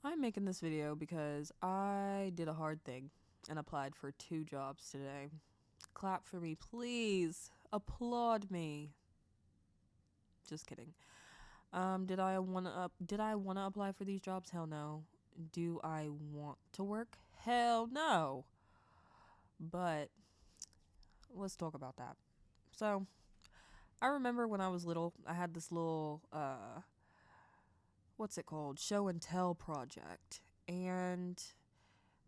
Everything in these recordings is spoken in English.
I'm making this video because I did a hard thing and applied for 2 jobs today. Clap for me, please. Applaud me. Just kidding. Did I wanna apply for these jobs? Hell no. Do I want to work? Hell no. But let's talk about that. So, I remember when I was little, I had this little what's it called? Show and tell project. And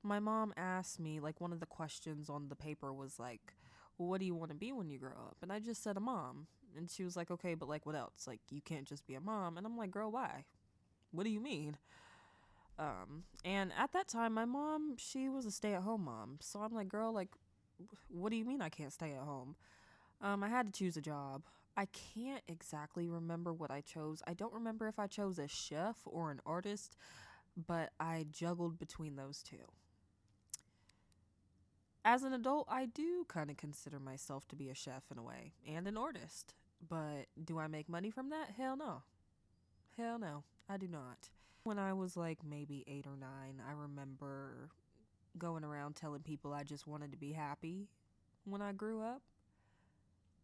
my mom asked me, like, one of the questions on the paper was like, well, what do you want to be when you grow up? And I just said a mom. And she was like, okay, but like, what else? Like, you can't just be a mom. And I'm like, girl, why? What do you mean? And at that time, my mom, she was a stay-at-home mom. So I'm like, girl, like, what do you mean I can't stay at home? I had to choose a job. I can't exactly remember what I chose. I don't remember if I chose a chef or an artist, but I juggled between those two. As an adult, I do kind of consider myself to be a chef in a way and an artist. But do I make money from that? Hell no. Hell no. I do not. When I was like maybe 8 or 9, I remember going around telling people I just wanted to be happy when I grew up.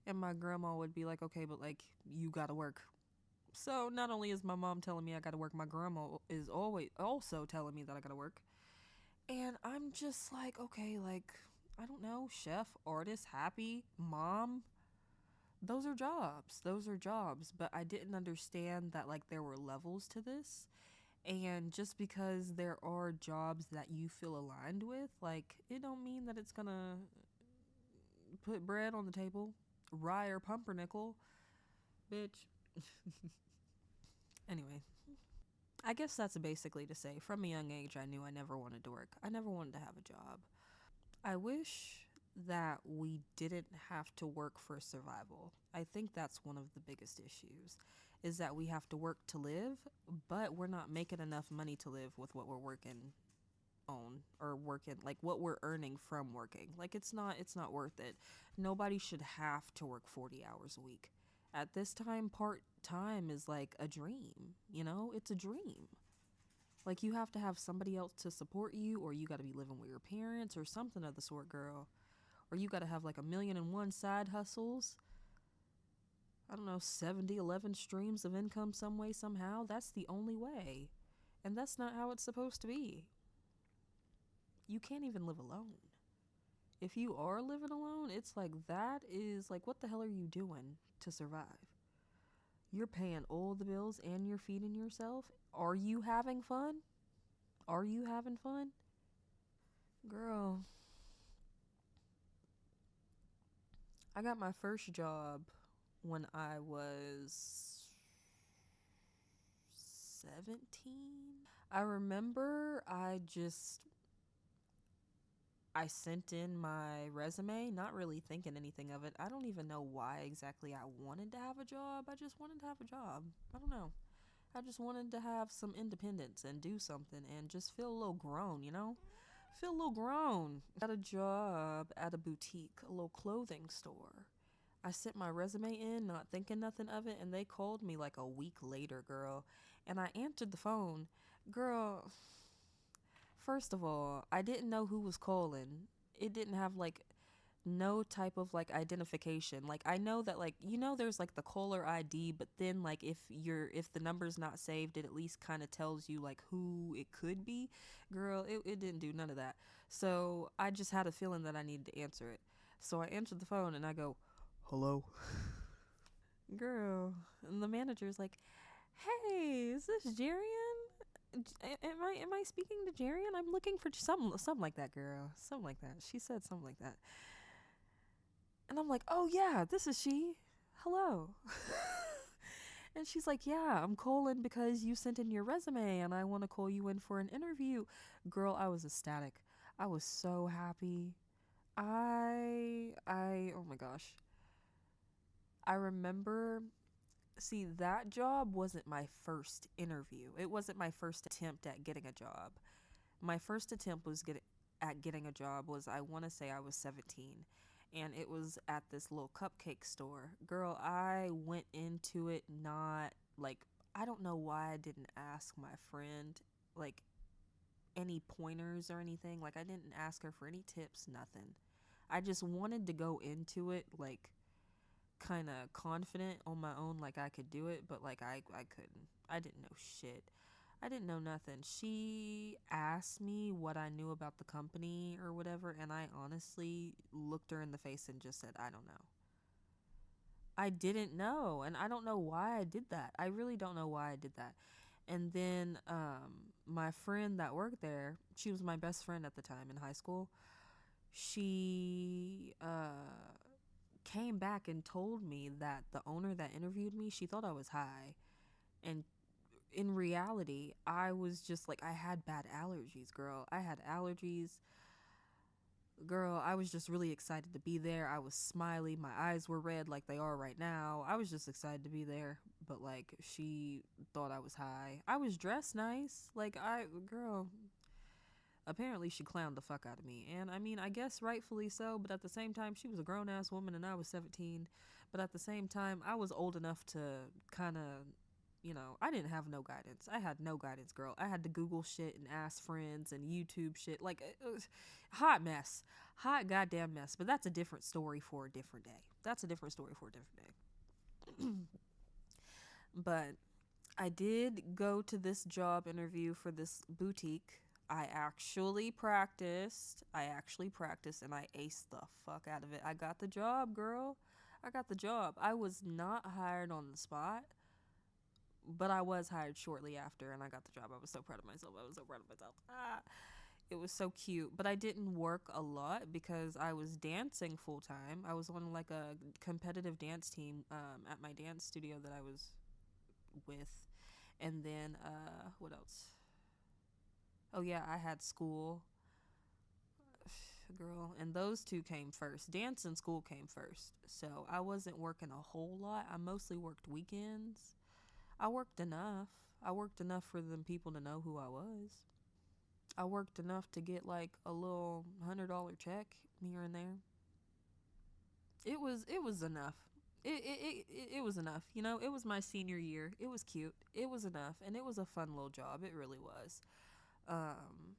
And my grandma would be like, okay, but like, you gotta work. So not only is my mom telling me I gotta work, my grandma is always also telling me that I gotta work. And I'm just like, okay, like, I don't know, chef, artist, happy, mom. Those are jobs. Those are jobs. But I didn't understand that, like, there were levels to this. And just because there are jobs that you feel aligned with, like, it don't mean that it's gonna put bread on the table, rye or pumpernickel, bitch. Anyway, I guess that's basically to say from a young age, I knew I never wanted to work. I never wanted to have a job. I wish that we didn't have to work for survival. I think that's one of the biggest issues is that we have to work to live, but we're not making enough money to live with what we're working on or working like what we're earning from working. Like it's not worth it. Nobody should have to work 40 hours a week. At this time, part time is like a dream, you know? It's a dream. Like you have to have somebody else to support you, or you got to be living with your parents, or something of the sort, girl. Or you got to have like a million and one side hustles. I don't know, 70, 11 streams of income some way, somehow. That's the only way. And that's not how it's supposed to be. You can't even live alone. If you are living alone, it's like that is like, what the hell are you doing to survive? You're paying all the bills and you're feeding yourself. Are you having fun? Are you having fun? Girl, I got my first job when I was 17. I remember I sent in my resume, not really thinking anything of it. I don't even know why exactly I wanted to have a job. I just wanted to have a job. I don't know. I just wanted to have some independence and do something and just feel a little grown, you know? Feel a little grown. Got a job at a boutique, a little clothing store. I sent my resume in, not thinking nothing of it, and they called me like a week later, girl. And I answered the phone. Girl, first of all, I didn't know who was calling. It didn't have like no type of like identification. Like I know that like there's like the caller ID, but then like if the number's not saved, it at least kind of tells you like who it could be. Girl, it didn't do none of that. So I just had a feeling that I needed to answer it. So I answered the phone and I go, "Hello." Girl, and the manager's like, "Hey, is this Jarian? Am I speaking to Jarian? I'm looking for something like that, girl. Something like that." She said something like that. And I'm like, "Oh yeah, this is she. Hello." And she's like, "Yeah, I'm calling because you sent in your resume and I want to call you in for an interview." Girl, I was ecstatic. I was so happy. Oh my gosh. I remember, see, that job wasn't my first interview. It wasn't my first attempt at getting a job. My first attempt at getting a job was, I want to say I was 17, and it was at this little cupcake store. Girl, I went into it not like, I don't know why I didn't ask my friend, like, any pointers or anything. Like, I didn't ask her for any tips, nothing. I just wanted to go into it like kind of confident on my own, like I could do it, but like I couldn't. I didn't know shit. I didn't know nothing. She asked me what I knew about the company or whatever, and I honestly looked her in the face and just said, I don't know. I didn't know, and I don't know why I did that. I really don't know why I did that. And then my friend that worked there, she was my best friend at the time in high school. She came back and told me that the owner that interviewed me, she thought I was high. And in reality, I was just like, I had bad allergies, girl. I had allergies. Girl, I was just really excited to be there. I was smiley. My eyes were red like they are right now. I was just excited to be there. But like, she thought I was high. I was dressed nice. Girl, apparently she clowned the fuck out of me. And I mean, I guess rightfully so, but at the same time, she was a grown ass woman and I was 17. But at the same time, I was old enough to kind of, I didn't have no guidance. I had no guidance, girl. I had to Google shit and ask friends and YouTube shit. Like, it was hot mess. Hot goddamn mess. But that's a different story for a different day. That's a different story for a different day. But I did go to this job interview for this boutique. I actually practiced and I aced the fuck out of it. I got the job, girl. I got the job. I was not hired on the spot, but I was hired shortly after and I got the job. I was so proud of myself. I was so proud of myself. It was so cute. But I didn't work a lot because I was dancing full time. I was on like a competitive dance team at my dance studio that I was with. And then, what else? Oh, yeah, I had school. Girl, and those two came first. Dance and school came first. So I wasn't working a whole lot. I mostly worked weekends. I worked enough. I worked enough for them people to know who I was. I worked enough to get like a little $100 check here and there. It was enough. It was enough. It was my senior year. It was cute. It was enough, and it was a fun little job. It really was. Um,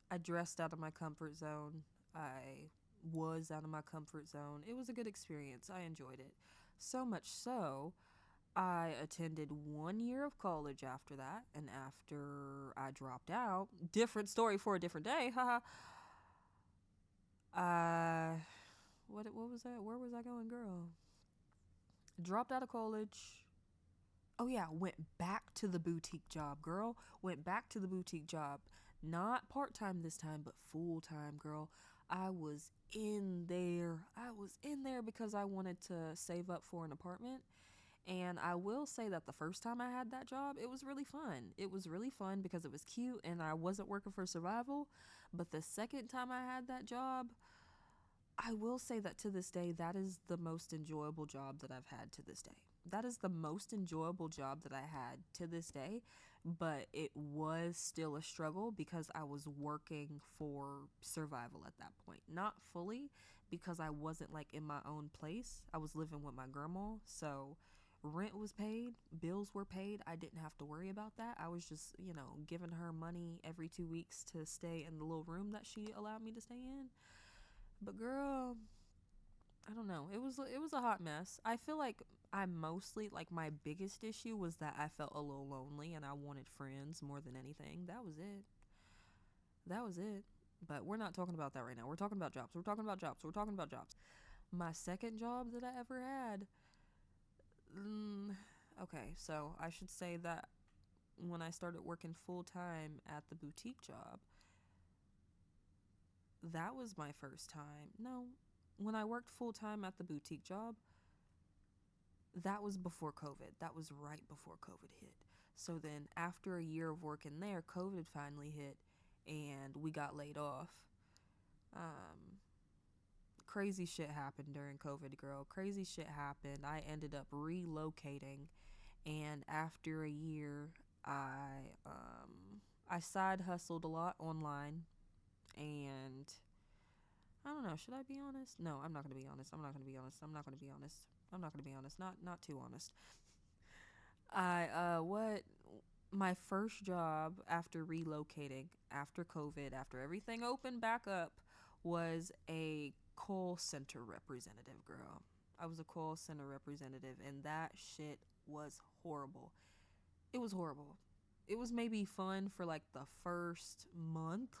I dressed out of my comfort zone. I was out of my comfort zone. It was a good experience. I enjoyed it. So much so, I attended 1 year of college after that, and after I dropped out, different story for a different day. Haha. I what was that? Where was I going, girl? Dropped out of college. Oh yeah, went back to the boutique job, girl. Went back to the boutique job. Not part-time this time, but full-time, girl. I was in there. I was in there because I wanted to save up for an apartment. And I will say that the first time I had that job, it was really fun. It was really fun because it was cute and I wasn't working for survival. But the second time I had that job, I will say that to this day, that is the most enjoyable job that I've had to this day. That is the most enjoyable job that I had to this day, but it was still a struggle because I was working for survival at that point. Not fully because I wasn't like in my own place. I was living with my grandma, so rent was paid, bills were paid. I didn't have to worry about that. I was just, giving her money every 2 weeks to stay in the little room that she allowed me to stay in. But girl, I don't know. It was a hot mess. I feel like I mostly like my biggest issue was that I felt a little lonely and I wanted friends more than anything. That was it. That was it. But we're not talking about that right now. We're talking about jobs. We're talking about jobs. We're talking about jobs. My second job that I ever had. Okay, so I should say that when I started working full time at the boutique job, that was my first time. No, when I worked full time at the boutique job, that was before COVID. That was right before COVID hit. So then, after a year of working there, COVID finally hit and we got laid off. Um, Crazy shit happened during COVID, girl. Crazy shit happened. I ended up relocating, and after a year, I side hustled a lot online, and I don't know. Should I be honest? No, I'm not gonna be honest. I'm not gonna be honest. I'm not gonna be honest. I'm not gonna be honest. Not too honest. I what? My first job after relocating, after COVID, after everything opened back up, was a call center representative, girl. I was a call center representative, and that shit was horrible. It was horrible. It was maybe fun for like the first month.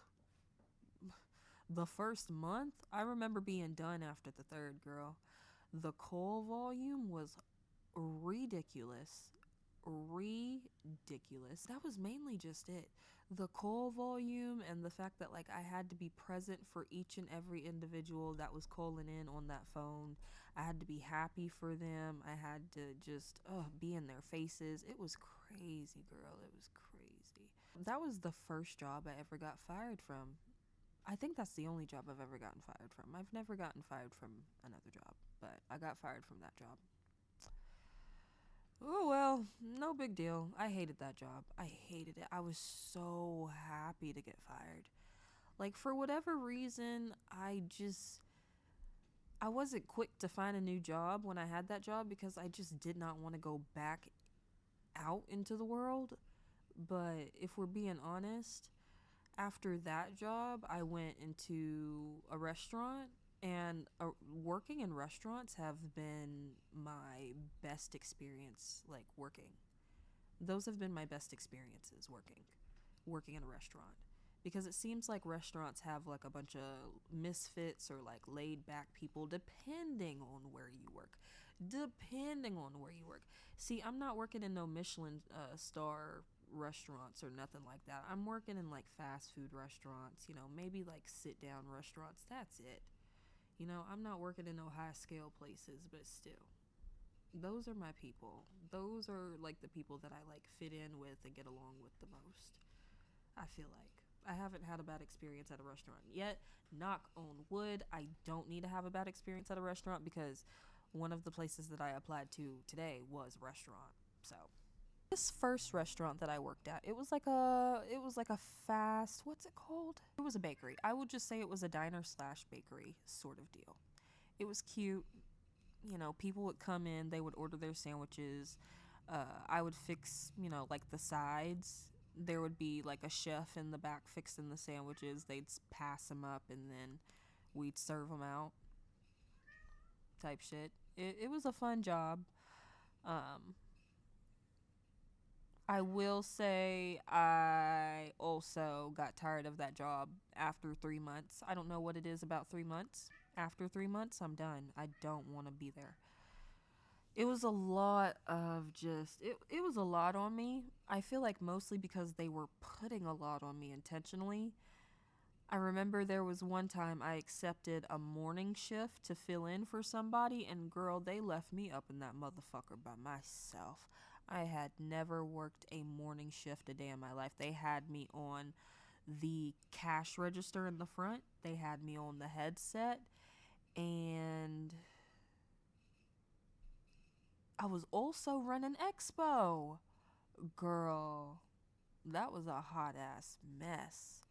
The first month, I remember being done after the third, girl. The call volume was ridiculous. Ridiculous. That was mainly just it. The call volume and the fact that like I had to be present for each and every individual that was calling in on that phone. I had to be happy for them. I had to just be in their faces. It was crazy, girl. It was crazy. That was the first job I ever got fired from. I think that's the only job I've ever gotten fired from. I've never gotten fired from another job, but I got fired from that job. Oh well, no big deal. I hated that job. I hated it. I was so happy to get fired. Like for whatever reason, I wasn't quick to find a new job when I had that job because I just did not want to go back out into the world. But if we're being honest, after that job, I went into a restaurant, and working in restaurants have been my best experience, like working. Those have been my best experiences working in a restaurant. Because it seems like restaurants have like a bunch of misfits or like laid back people depending on where you work. Depending on where you work. See, I'm not working in no Michelin star restaurants or nothing like that. I'm working in like fast food restaurants, maybe like sit down restaurants. That's it. I'm not working in no high scale places, but still. Those are my people. Those are like the people that I like fit in with and get along with the most. I feel like. I haven't had a bad experience at a restaurant yet. Knock on wood. I don't need to have a bad experience at a restaurant because one of the places that I applied to today was a restaurant. So, this first restaurant that I worked at, it was like a fast, what's it called? It was a bakery. I would just say it was a diner slash bakery sort of deal. It was cute. People would come in, they would order their sandwiches. I would fix, like the sides. There would be like a chef in the back fixing the sandwiches. They'd pass them up and then we'd serve them out type shit. It was a fun job. Um, I will say I also got tired of that job after 3 months. I don't know what it is about 3 months. After 3 months, I'm done. I don't want to be there. It was a lot of it was a lot on me. I feel like mostly because they were putting a lot on me intentionally. I remember there was one time I accepted a morning shift to fill in for somebody, and girl, they left me up in that motherfucker by myself. I had never worked a morning shift a day in my life. They had me on the cash register in the front, they had me on the headset, and I was also running expo. Girl, that was a hot ass mess.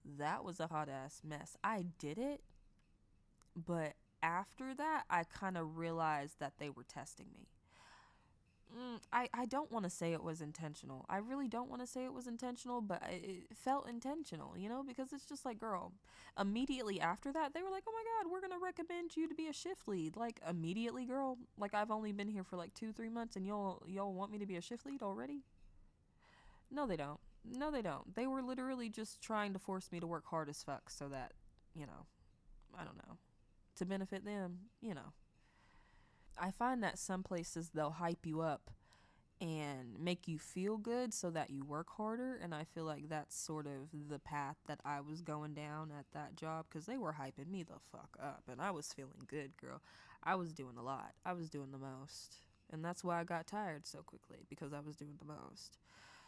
That was a hot ass mess. I did it, but after that, I kind of realized that they were testing me. I don't want to say it was intentional. I really don't want to say it was intentional, but it felt intentional, because it's just like, girl, immediately after that, they were like, oh my God, we're going to recommend you to be a shift lead. Like, immediately, girl. Like, I've only been here for like 2-3 months and y'all want me to be a shift lead already? No, they don't. No, they don't. They were literally just trying to force me to work hard as fuck so that, you know, I don't know, to benefit them, I find that some places they'll hype you up and make you feel good so that you work harder. And I feel like that's sort of the path that I was going down at that job because they were hyping me the fuck up. And I was feeling good, girl. I was doing a lot, I was doing the most. And that's why I got tired so quickly because I was doing the most.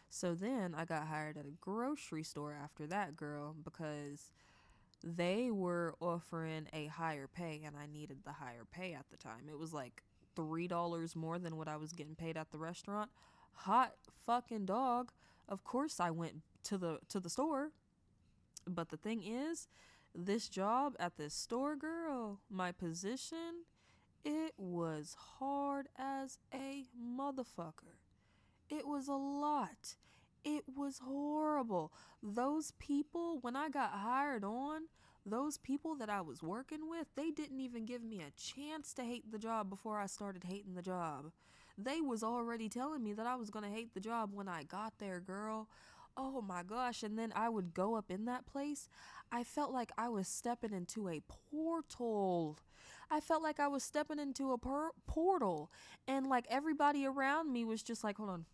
So then I got hired at a grocery store after that, girl, because they were offering a higher pay and I needed the higher pay at the time. It was like $3 more than what I was getting paid at the restaurant. Hot fucking dog. Of course I went to the store. But the thing is, this job at this store, girl, my position, it was hard as a motherfucker. It was a lot. was horrible. Those people, when I got hired on, those people that I was working with, they didn't even give me a chance to hate the job before I started hating the job. They was already telling me that I was going to hate the job when I got there, girl. Oh my gosh. And then I would go up in that place. I felt like I was stepping into a portal. I felt like I was stepping into a portal. And like everybody around me was just like, hold on.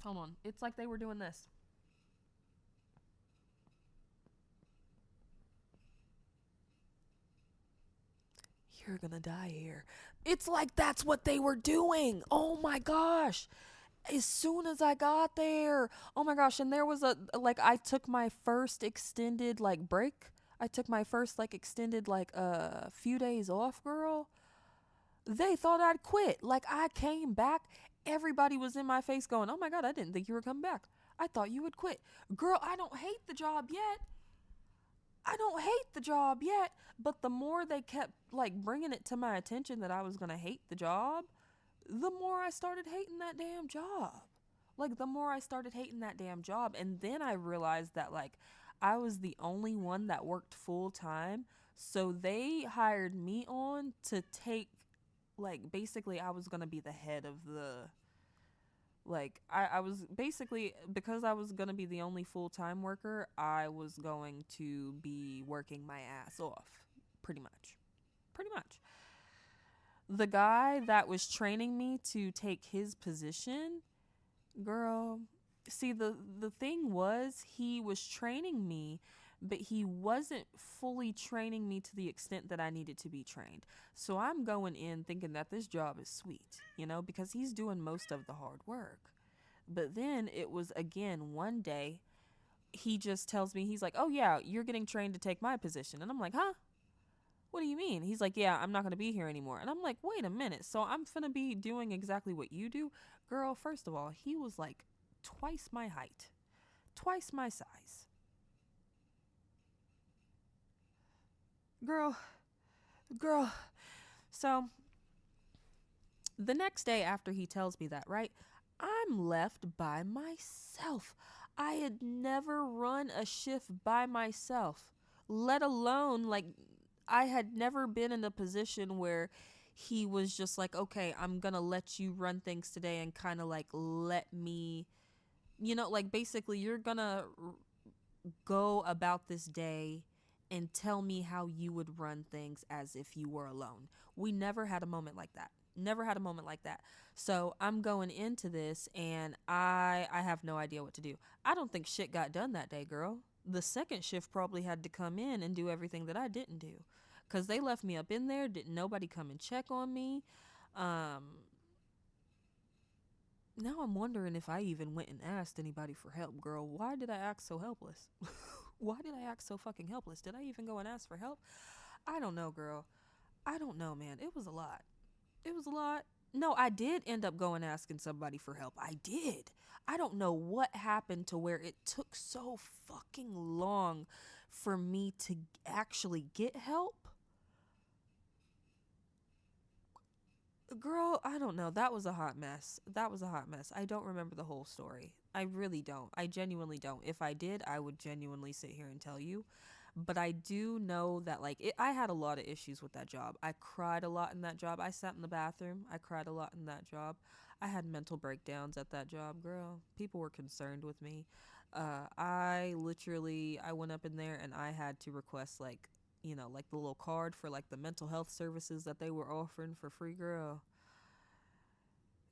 Hold on. It's like they were doing this. You're gonna die here. It's like that's what they were doing. Oh my gosh. As soon as I got there, oh my gosh. And there was like, I took my first extended, like, break. I took my first, like, extended, like, few days off, girl. They thought I'd quit. Like, I came back. Everybody was in my face going, oh my God, I didn't think you were coming back. I thought you would quit. Girl, I don't hate the job yet. I don't hate the job yet. But the more they kept, like, bringing it to my attention that I was going to hate the job, the more I started hating that damn job. Like, the more I started hating that damn job. And then I realized that, like, I was the only one that worked full time. So they hired me on to take, like, basically, I was going to be the head of the, like, I was basically, because I was going to be the only full-time worker, I was going to be working my ass off, pretty much. Pretty much. The guy that was training me to take his position, girl, see, the thing was, he was training me, but he wasn't fully training me to the extent that I needed to be trained. So I'm going in thinking that this job is sweet, because he's doing most of the hard work. But then it was, again, one day he just tells me, he's like, oh yeah, you're getting trained to take my position. And I'm like, huh? What do you mean? He's like, yeah, I'm not going to be here anymore. And I'm like, wait a minute. So I'm finna be doing exactly what you do? Girl, first of all, he was like twice my height, twice my size. Girl, girl. So the next day after he tells me that, right, I'm left by myself. I had never run a shift by myself, let alone, like, I had never been in a position where he was just like, okay, I'm gonna let you run things today and kind of like let me, like, basically, you're gonna go about this day and tell me how you would run things as if you were alone. We never had a moment like that. Never had a moment like that. So I'm going into this and I have no idea what to do. I don't think shit got done that day, girl. The second shift probably had to come in and do everything that I didn't do. Cause they left me up in there, didn't nobody come and check on me. Now I'm wondering if I even went and asked anybody for help, girl. Why did I act so helpless? Why did I act so fucking helpless? Did I even go and ask for help? I don't know, girl. I don't know, man. It was a lot. It was a lot. No, I did end up going asking somebody for help. I did. I don't know what happened to where it took so fucking long for me to actually get help. Girl, I don't know. That was a hot mess. That was a hot mess. I don't remember the whole story. I really don't. I genuinely don't. If I did, I would genuinely sit here and tell you. But I do know that, like, I had a lot of issues with that job. I cried a lot in that job. I sat in the bathroom. I cried a lot in that job. I had mental breakdowns at that job, girl. People were concerned with me. I went up in there and I had to request, like, like the little card for, like, the mental health services that they were offering for free, girl.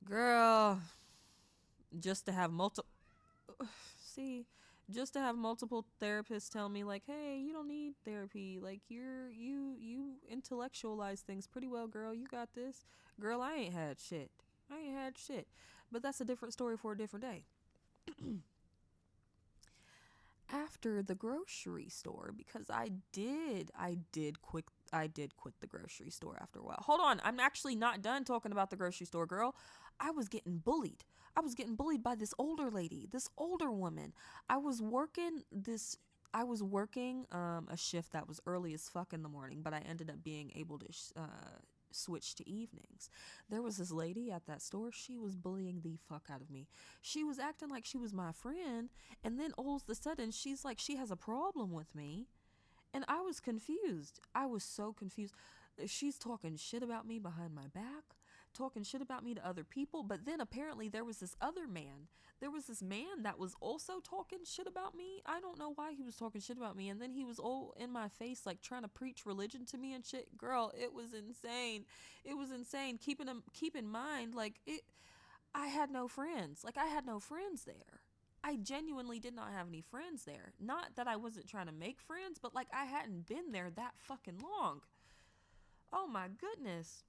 Girl, just to have multiple, see, just to have multiple therapists tell me, like, hey, you don't need therapy, like, you intellectualize things pretty well, girl, you got this. Girl, I ain't had shit. But that's a different story for a different day. After the grocery store, because I did quit the grocery store after a while. Hold on, I'm actually not done talking about the grocery store, girl. I was getting bullied. I was getting bullied by this older lady, this older woman. I was working a shift that was early as fuck in the morning, but I ended up being able to switched to evenings. There was this lady at that store. She was bullying the fuck out of me. She was acting like she was my friend, and then all of a sudden she's like she has a problem with me, and I was confused. I was so confused. She's talking shit about me behind my back, talking shit about me to other people. But then apparently there was this other man. There was this man that was also talking shit about me. I don't know why he was talking shit about me. And then he was all in my face, like trying to preach religion to me and shit. Girl, it was insane. It was insane. Keep in mind, like I had no friends. Like I had no friends there. I genuinely did not have any friends there. Not that I wasn't trying to make friends, but like I hadn't been there that fucking long. Oh my goodness.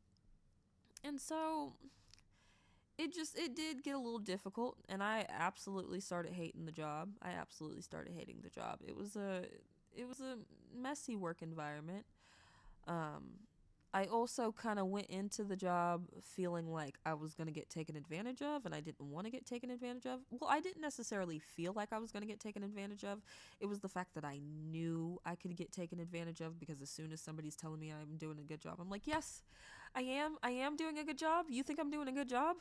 And so it did get a little difficult, and I absolutely started hating the job. I absolutely started hating the job. It was a messy work environment. Um I also kind of went into the job feeling like I was going to get taken advantage of, and I didn't want to get taken advantage of. Well, I didn't necessarily feel like I was going to get taken advantage of. It was the fact that I knew I could get taken advantage of, because as soon as somebody's telling me I'm doing a good job, I'm like, yes, I am. I am doing a good job. You think I'm doing a good job?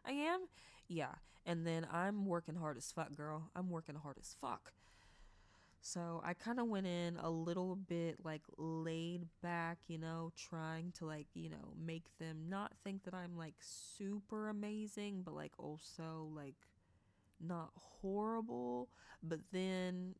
I am? Yeah. And then I'm working hard as fuck, girl. I'm working hard as fuck. So I kind of went in a little bit like laid back, trying to like, make them not think that I'm like super amazing, but like also like not horrible. But then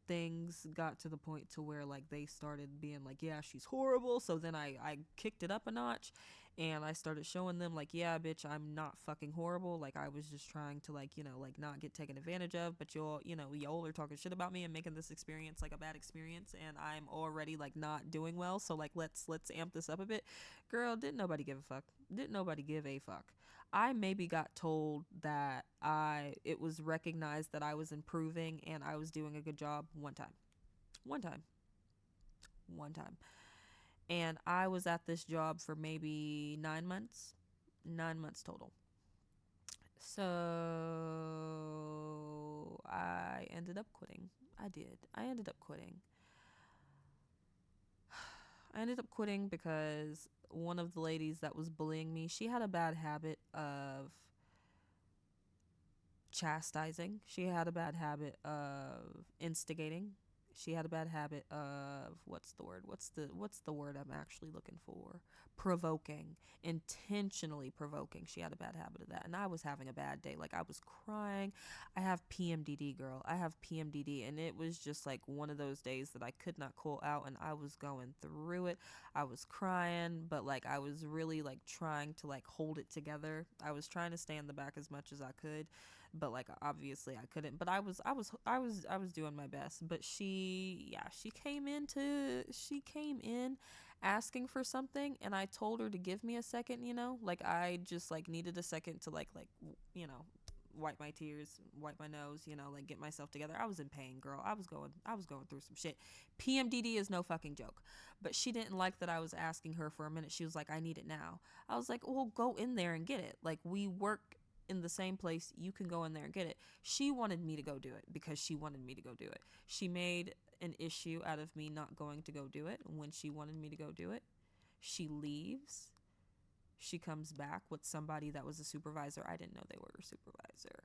things got to the point to where like they started being like, yeah, she's horrible. So then I kicked it up a notch, and I started showing them like, yeah, bitch, I'm not fucking horrible. Like I was just trying to like, like not get taken advantage of, but y'all are talking shit about me and making this experience like a bad experience, and I'm already like not doing well. So like let's amp this up a bit. Girl, didn't nobody give a fuck. Didn't nobody give a fuck. I maybe got told that it was recognized that I was improving and I was doing a good job one time. One time. One time. And I was at this job for maybe 9 months. 9 months total. So I ended up quitting. I did. I ended up quitting. I ended up quitting because one of the ladies that was bullying me, she had a bad habit of chastising. She had a bad habit of instigating. She had a bad habit of what's the word? What's the word I'm actually looking for? Provoking, intentionally provoking. She had a bad habit of that, and I was having a bad day. Like I was crying. I have PMDD, girl. I have PMDD, and it was just like one of those days that I could not call out, and I was going through it. I was crying, but like I was really like trying to like hold it together. I was trying to stay in the back as much as I could, but like obviously I couldn't. But I was doing my best. But she came in asking for something, and I told her to give me a second, like I just like needed a second to like you know wipe my tears, wipe my nose, like get myself together. I was in pain, girl. I was going through some shit. PMDD is no fucking joke. But she didn't like that I was asking her for a minute. She was like, I need it now. I was like, well, go in there and get it. Like we work in the same place. You can go in there and get it. She wanted me to go do it because she wanted me to go do it. She made an issue out of me not going to go do it when she wanted me to go do it. She leaves. She comes back with somebody that was a supervisor. I didn't know they were a supervisor.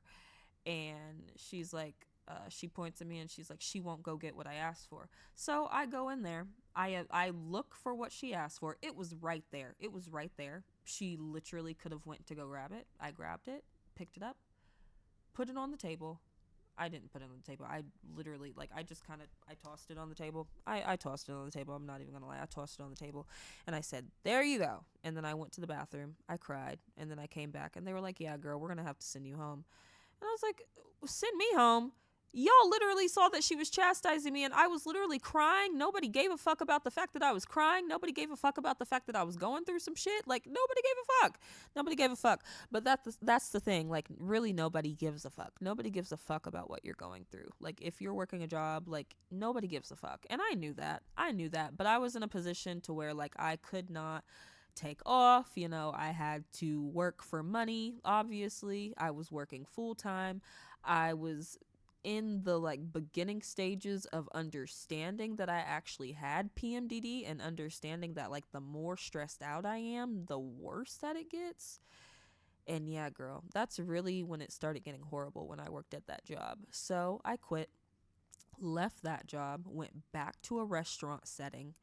And she's like, she points at me and she's like, she won't go get what I asked for. So I go in there. I look for what she asked for. It was right there. It was right there. She literally could have went to go grab it. I grabbed it, picked it up, put it on the table. I didn't put it on the table. I literally, like, I just kind of, I tossed it on the table. I tossed it on the table. I'm not even going to lie. I tossed it on the table. And I said, there you go. And then I went to the bathroom. I cried. And then I came back. And they were like, yeah, girl, we're going to have to send you home. And I was like, send me home? Y'all literally saw that she was chastising me and I was literally crying. Nobody gave a fuck about the fact that I was crying. Nobody gave a fuck about the fact that I was going through some shit. Like, nobody gave a fuck. Nobody gave a fuck. But that's the thing. Like, really, nobody gives a fuck. Nobody gives a fuck about what you're going through. Like, if you're working a job, like, nobody gives a fuck. And I knew that. I knew that. But I was in a position to where, like, I could not take off. I had to work for money, obviously. I was working full time. I was in the like beginning stages of understanding that I actually had PMDD, and understanding that like the more stressed out I am, the worse that it gets. And yeah, girl, that's really when it started getting horrible when I worked at that job. So I quit, left that job, went back to a restaurant setting,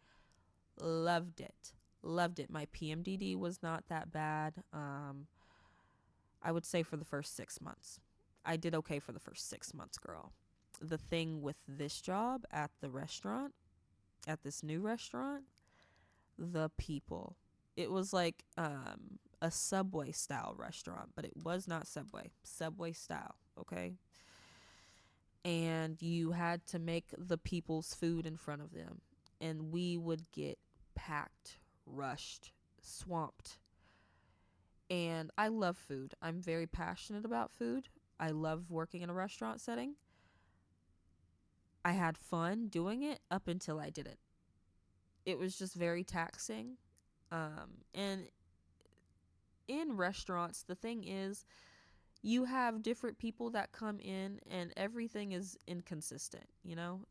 loved it. Loved it. My PMDD was not that bad. I would say for the first 6 months. I did okay for the first 6 months, girl. The thing with this job at the restaurant, at this new restaurant, the people. It was like a Subway style restaurant, but it was not Subway. Subway style, okay? And you had to make the people's food in front of them. And we would get packed, rushed, swamped. And I love food. I'm very passionate about food. I love working in a restaurant setting. I had fun doing it up until I didn't. It was just very taxing. And in restaurants, the thing is, you have different people that come in and everything is inconsistent.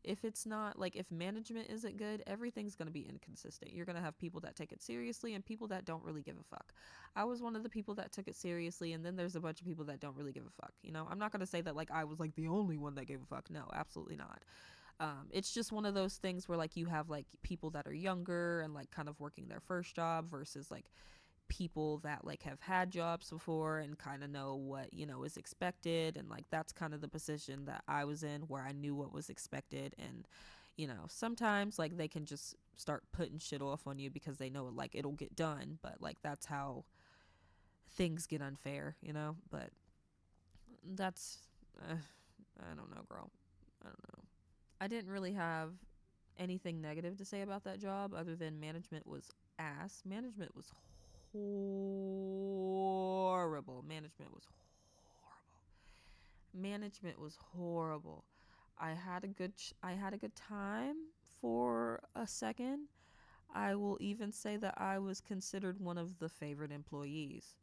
If it's not like, if management isn't good, everything's going to be inconsistent. You're going to have people that take it seriously and people that don't really give a fuck. I was one of the people that took it seriously, and then there's a bunch of people that don't really give a fuck. I'm not going to say that like I was like the only one that gave a fuck. No, absolutely not. It's just one of those things where like you have like people that are younger and like kind of working their first job versus like people that like have had jobs before and kind of know what is expected. And like that's kind of the position that I was in, where I knew what was expected. And sometimes like they can just start putting shit off on you because they know like it'll get done, but like that's how things get unfair. But that's I don't know, girl. I don't know. I didn't really have anything negative to say about that job other than management was ass. Management was horrible. Management was horrible. I had a good time for a second. I will even say that I was considered one of the favorite employees.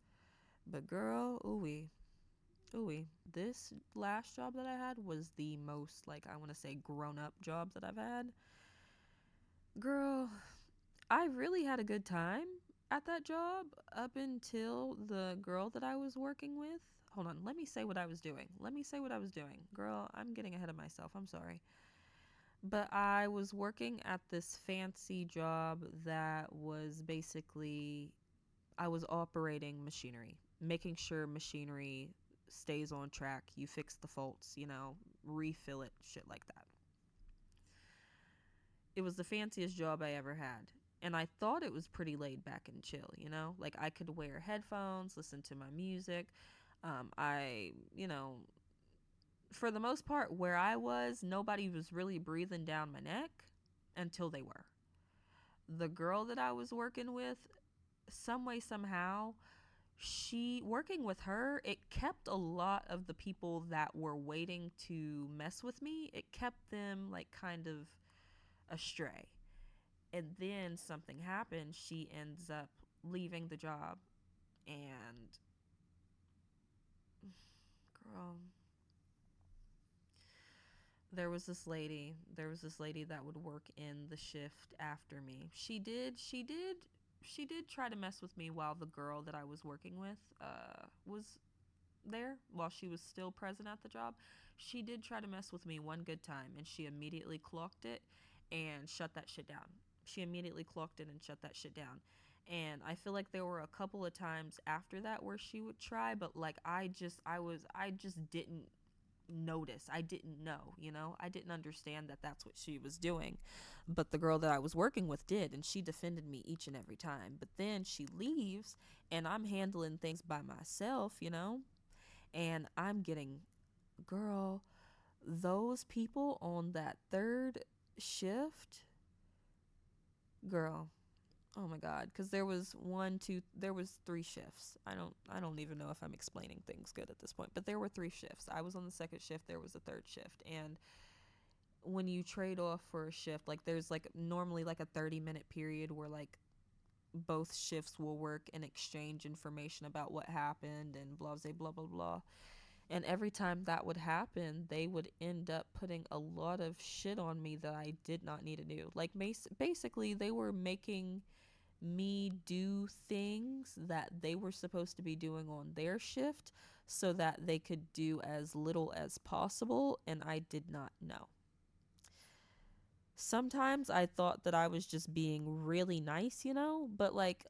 But girl, ooey. This last job that I had was the most, like, I want to say grown up job that I've had. Girl, I really had a good time at that job up until the girl that I was working with. Hold on, let me say what I was doing. Girl, I'm getting ahead of myself. I'm sorry. But I was working at this fancy job that was basically, I was operating machinery, making sure machinery stays on track. You fix the faults, refill it, shit like that. It was the fanciest job I ever had. And I thought it was pretty laid back and chill. Like I could wear headphones, listen to my music. For the most part, where I was, nobody was really breathing down my neck until they were. The girl that I was working with, some way, somehow, working with her, it kept a lot of the people that were waiting to mess with me, it kept them like kind of astray. And then something happened. She ends up leaving the job. And girl, there was this lady that would work in the shift after me. She did try to mess with me while the girl that I was working with was there, while she was still present at the job. She did try to mess with me one good time, and she immediately clocked it and shut that shit down. She immediately clocked it and shut that shit down. And I feel like there were a couple of times after that where she would try, but like I just didn't notice. I didn't know. I didn't understand that that's what she was doing. But the girl that I was working with did, and she defended me each and every time. But then she leaves, and I'm handling things by myself. And I'm getting, girl, those people on that third shift, girl, oh my god, because there was three shifts. I don't even know if I'm explaining things good at this point, but there were three shifts. I was on the second shift, there was a third shift. And when you trade off for a shift, like there's like normally like a 30-minute period where like both shifts will work and exchange information about what happened and blah blah blah blah blah. And every time that would happen, they would end up putting a lot of shit on me that I did not need to do. Like, basically, they were making me do things that they were supposed to be doing on their shift so that they could do as little as possible, and I did not know. Sometimes I thought that I was just being really nice, but like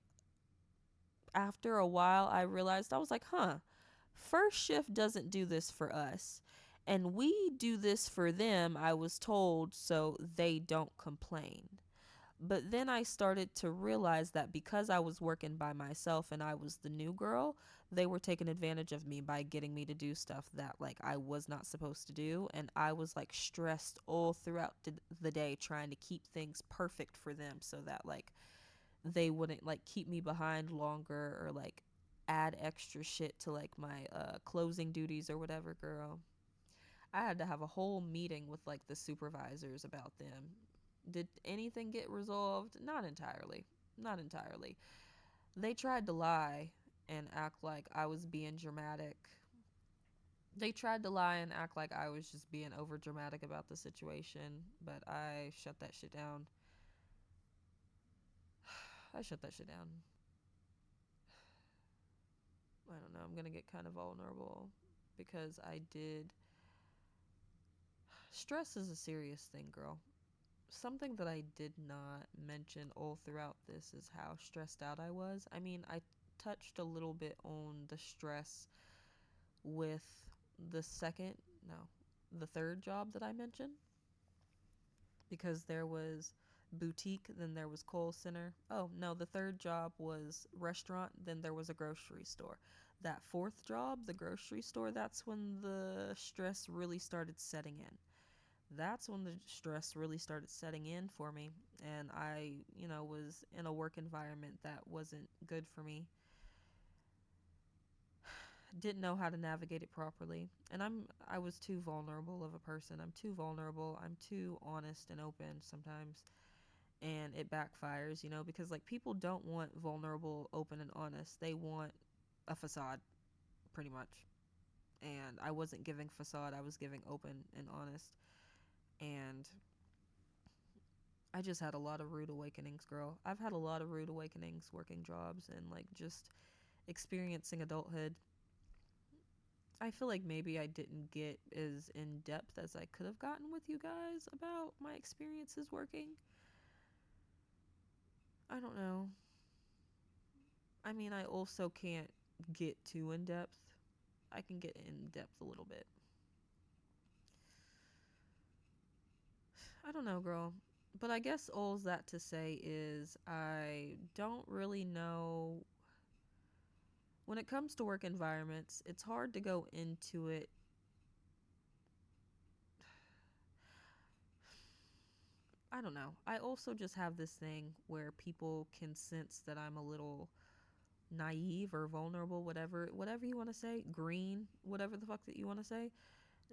after a while I realized I was like, huh, first shift doesn't do this for us. And we do this for them, I was told, so they don't complain. But then I started to realize that because I was working by myself and I was the new girl, they were taking advantage of me by getting me to do stuff that like I was not supposed to do, and I was like stressed all throughout the day trying to keep things perfect for them so that like they wouldn't like keep me behind longer or like add extra shit to like my closing duties or whatever, girl. I had to have a whole meeting with like the supervisors about them. Did anything get resolved? Not entirely. Not entirely. They tried to lie and act like I was being dramatic. They tried to lie and act like I was just being over dramatic about the situation, but I shut that shit down. I shut that shit down. I don't know. I'm going to get kind of vulnerable because I did. Stress is a serious thing, girl. Something that I did not mention all throughout this is how stressed out I was. I mean, I touched a little bit on the stress with the second, no, the third job that I mentioned, because there was boutique, then there was call center. Oh, no, the third job was restaurant, then there was a grocery store. That fourth job, the grocery store, that's when the stress really started setting in. That's when the stress really started setting in for me, and I was in a work environment that wasn't good for me. Didn't know how to navigate it properly, and I was too vulnerable of a person. I'm too vulnerable, I'm too honest and open sometimes, and it backfires, because like people don't want vulnerable, open, and honest. They want a facade, pretty much. And I wasn't giving facade, I was giving open and honest. And I just had a lot of rude awakenings, girl. I've had a lot of rude awakenings working jobs and like just experiencing adulthood. I feel like maybe I didn't get as in depth as I could have gotten with you guys about my experiences working. I don't know. I mean, I also can't get too in depth. I can get in depth a little bit. I don't know, girl. But I guess all that to say is I don't really know. When it comes to work environments, it's hard to go into it. I don't know. I also just have this thing where people can sense that I'm a little naive or vulnerable, whatever you want to say, green, whatever the fuck that you want to say.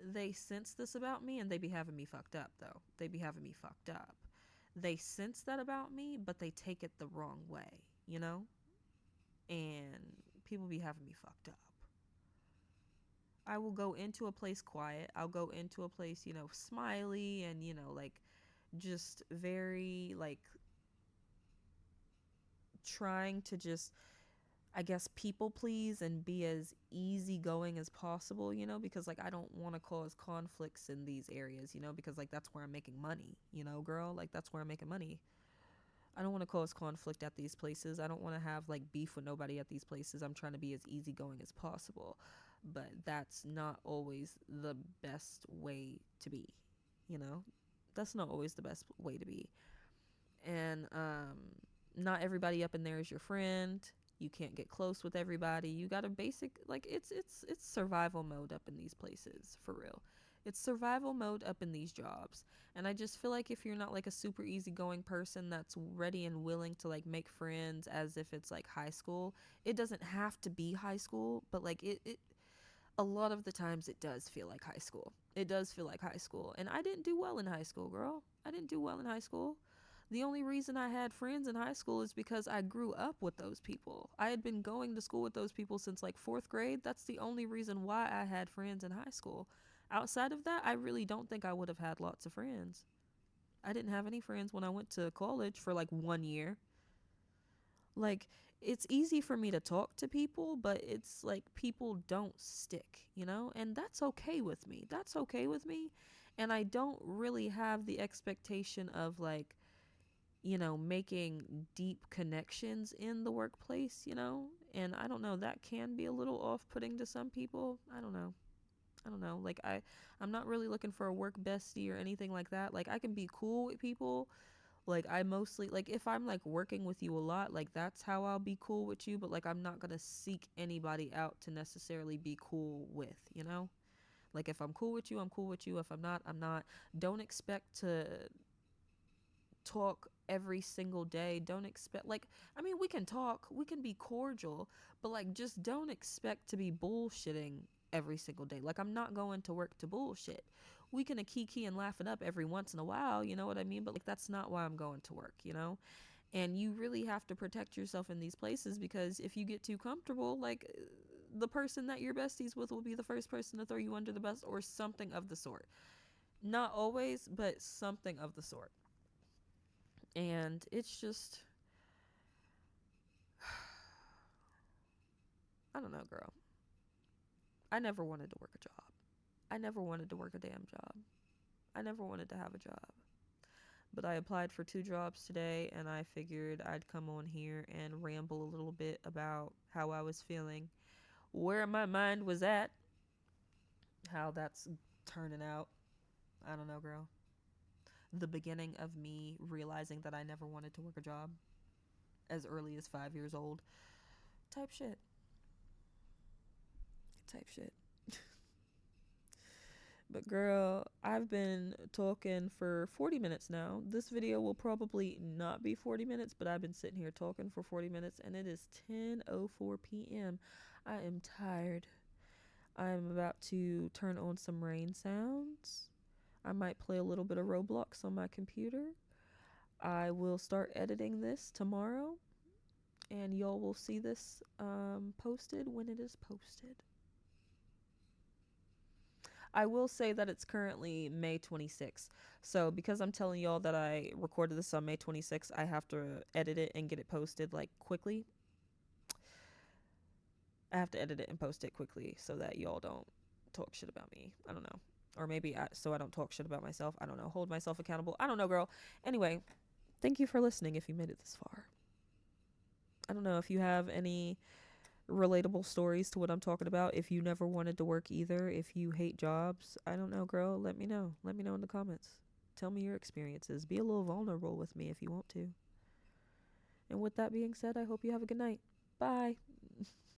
They sense this about me and they be having me fucked up though. They be having me fucked up. They sense that about me, but they take it the wrong way, you know? And people be having me fucked up. I will go into a place quiet. I'll go into a place, smiley and, like just very like trying to just, I guess, people please and be as easygoing as possible, because like I don't want to cause conflicts in these areas, because like that's where I'm making money, girl, like that's where I'm making money. I don't want to cause conflict at these places. I don't want to have like beef with nobody at these places. I'm trying to be as easygoing as possible. But that's not always the best way to be, you know? That's not always the best way to be. And not everybody up in there is your friend. You can't get close with everybody. You got a basic like it's survival mode up in these places, for real. It's survival mode up in these jobs. And I just feel like if you're not like a super easygoing person that's ready and willing to like make friends as if it's like high school, it doesn't have to be high school, but like it a lot of the times it does feel like high school. It does feel like high school. And I didn't do well in high school, girl. I didn't do well in high school. The only reason I had friends in high school is because I grew up with those people. I had been going to school with those people since like fourth grade. That's the only reason why I had friends in high school. Outside of that, I really don't think I would have had lots of friends. I didn't have any friends when I went to college for like 1 year. Like, it's easy for me to talk to people, but it's like people don't stick, you know? And that's okay with me. That's okay with me. And I don't really have the expectation of like, making deep connections in the workplace, you know? And I don't know, that can be a little off putting to some people. I don't know. I don't know. Like I'm not really looking for a work bestie or anything like that. Like I can be cool with people. Like I mostly like if I'm like working with you a lot, like that's how I'll be cool with you, but like I'm not going to seek anybody out to necessarily be cool with, you know? Like if I'm cool with you, I'm cool with you. If I'm not, I'm not. Don't expect to talk every single day. Don't expect like I mean we can talk, we can be cordial, but like just don't expect to be bullshitting every single day. Like I'm not going to work to bullshit. We can a kiki and laugh it up every once in a while, you know what I mean? But like that's not why I'm going to work, you know? And you really have to protect yourself in these places because if you get too comfortable, like the person that you're besties with will be the first person to throw you under the bus or something of the sort. Not always, but something of the sort. And it's just I don't know, girl. I never wanted to work a job. I never wanted to work a damn job. I never wanted to have a job. But I applied for 2 jobs today and I figured I'd come on here and ramble a little bit about how I was feeling, where my mind was at, how that's turning out. I don't know, girl. The beginning of me realizing that I never wanted to work a job as early as 5 years old. Type shit. Type shit. But girl, I've been talking for 40 minutes now. This video will probably not be 40 minutes, but I've been sitting here talking for 40 minutes and it is 10:04 p.m. I am tired. I'm about to turn on some rain sounds. I might play a little bit of Roblox on my computer. I will start editing this tomorrow and y'all will see this posted when it is posted. I will say that it's currently May 26th. So because I'm telling y'all that I recorded this on May 26th, I have to edit it and get it posted like quickly. I have to edit it and post it quickly so that y'all don't talk shit about me. I don't know. Or maybe so I don't talk shit about myself. I don't know. Hold myself accountable. I don't know, girl. Anyway, thank you for listening if you made it this far. I don't know if you have any relatable stories to what I'm talking about. If you never wanted to work either, if you hate jobs, I don't know, girl. Let me know. Let me know in the comments. Tell me your experiences. Be a little vulnerable with me if you want to. And with that being said, I hope you have a good night. Bye.